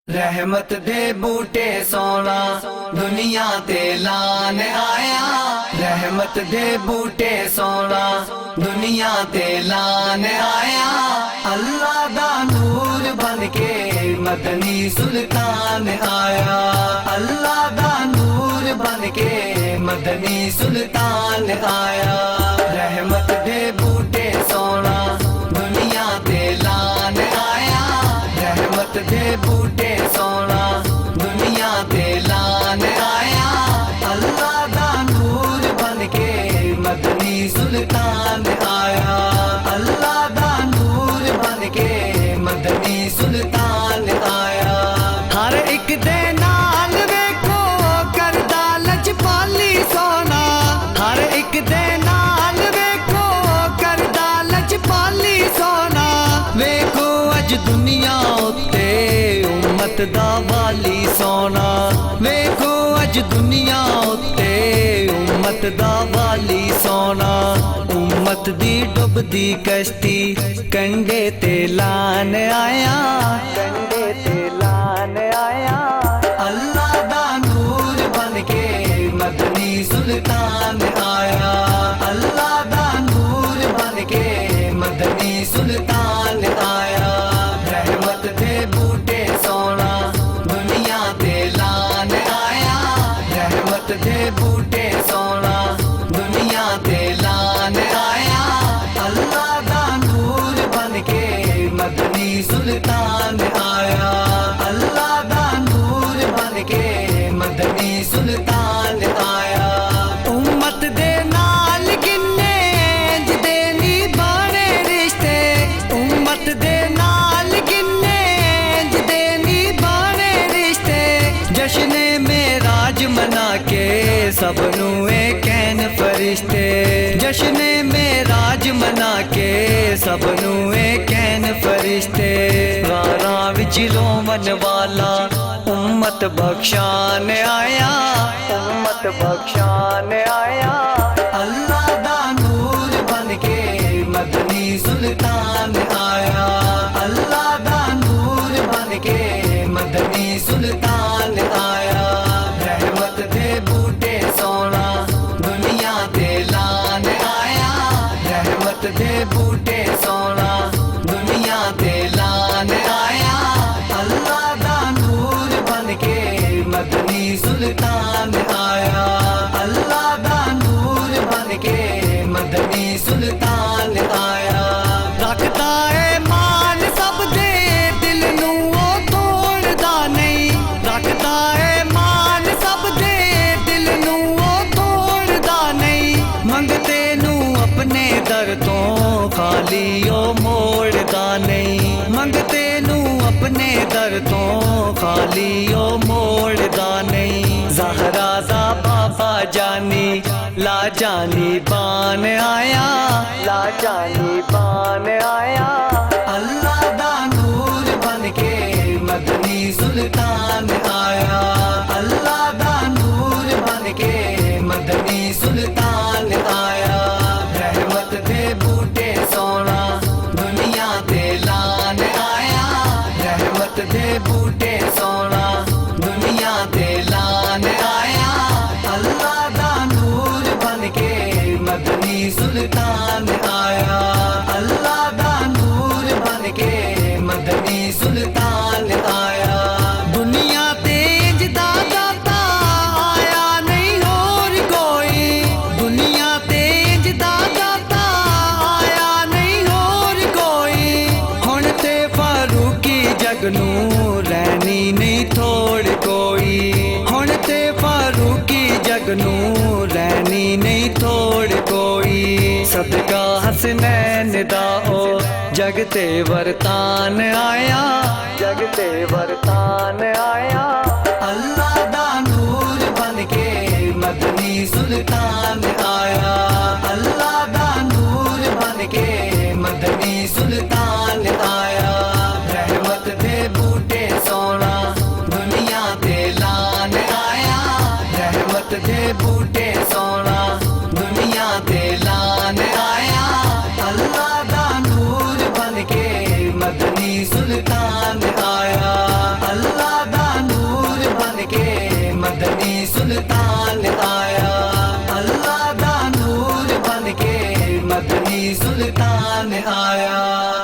रहमत दे बूटे सोना दुनिया ते लान आया। रहमत दे बूटे सोना दुनिया ते लान आया। अल्लाह दा नूर बन के मदनी सुल्तान आया। अल्लाह दा नूर बन के मदनी सुल्तान आया। रहमत दे बूटे सोना दुनिया ते लान आया। रहमत दे बूटे सोना दुनिया ते लान आया। अल्लाह दा नूर बन के मदनी सुल्तान आया। अल्लाह दा नूर बन के मदनी सुल्तान आया। हर एक दे नाल वेखो करदा लजपाली सोना। हर एक दे नाल वेखो करदा लजपाली सोना। वेखो अज दुनिया उत्ते उम्मत दा वाली सोना। वेखो अज दुनिया उत्ते उम्मत दा वाली सोना। उम्मत दी डुबदी कश्ती कंडे ते लान आया। कंडे ते लान आया। अल्लाह दा नूर बन के मदनी सुल्तान आया। अल्लाह दा नूर बन के मदनी सुल्तान आया। रहमत दे बूटे सोना दुनिया ते लान आया। रहमत दे बूटे सोना दुनिया ते लान आया। अल्लाह दा नूर बन के मदनी सुल्तान आया। अल्लाह दा नूर बन के मदनी सुल्तान आया। उम्मत दे नाल किन्ने जिदे नी बाणे रिश्ते। उम्मत दे नाल किन्ने जिदे नी बाणे रिश्ते। जश्ने मेराज मना के सबनू कहन फरिश्ते। जश्ने मेराज मना के सबनू कहन फरिश्ते। गारा विच रोवन वाला उम्मत बख्शान आया। उम्मत बख्शान आया। अल्लाह दा नूर बन के मदनी सुल्तान आया। अल्लाह दा नूर बन के मदनी सुल्तान आया। रहमत दे बूटे सोना दुनिया ते लान आया। रहमत दे बूटे सोना दुनिया ते लान आया। अल्लाह दा नूर बन के मदनी सुल्तान आया। अल्लाह दा नूर बन के मदनी सुल्तान आया। रखदा है मान सब दे दिल नू ओ तोड़दा नहीं। रखदा है मान सब दे दिल नू ओ तोड़दा नहीं। मंगते नू अपने दर तो खाली ओ मोड़दा नहीं। मंगते नू अपने दर तो खाली ओ मोड़दा नहीं। ज़हरा दा बाबा जानी ला जानी बान आया। ला जानी बान आया। अल्लाह दा नूर बन के मदनी सुल्तान आया। अल्लाह दा नूर बन के मदनी सुल्तान आया। रहमत दे बूटे सोना दुनिया ते लान आया। रहमत दे बूटे सोना दुनिया ते लान आया। अल्लाह दा नूर बन के मदनी सुल्तान आया। अल्लाह दा नूर बन के मदनी सुल्तान आया। दुनिया तेज दाता आया नहीं और कोई। दुनिया तेज दाता आया नहीं और कोई। हुण ते फारूकी जगनू रहनी नहीं थोड़ कोई। हुण ते फारूकी जगनू रहनी नहीं थोड़ कोई। सदका हसनैन दा ओ जगते वरतान आया। जगते वरतान आया। अल्लाह दा नूर बन के मदनी सुल्तान आया। अल्लाह दा नूर बन के मदनी सुल्तान आया। रहमत दे बूटे सोना दुनिया ते लान आया। रहमत दे बूटे सोना दुनिया ते लान आया। अल्लाह दा नूर बन के मदनी सुल्तान आया। अल्लाह सुल्तान आया अल्लाह दा नूर बन के मदनी सुल्तान आया।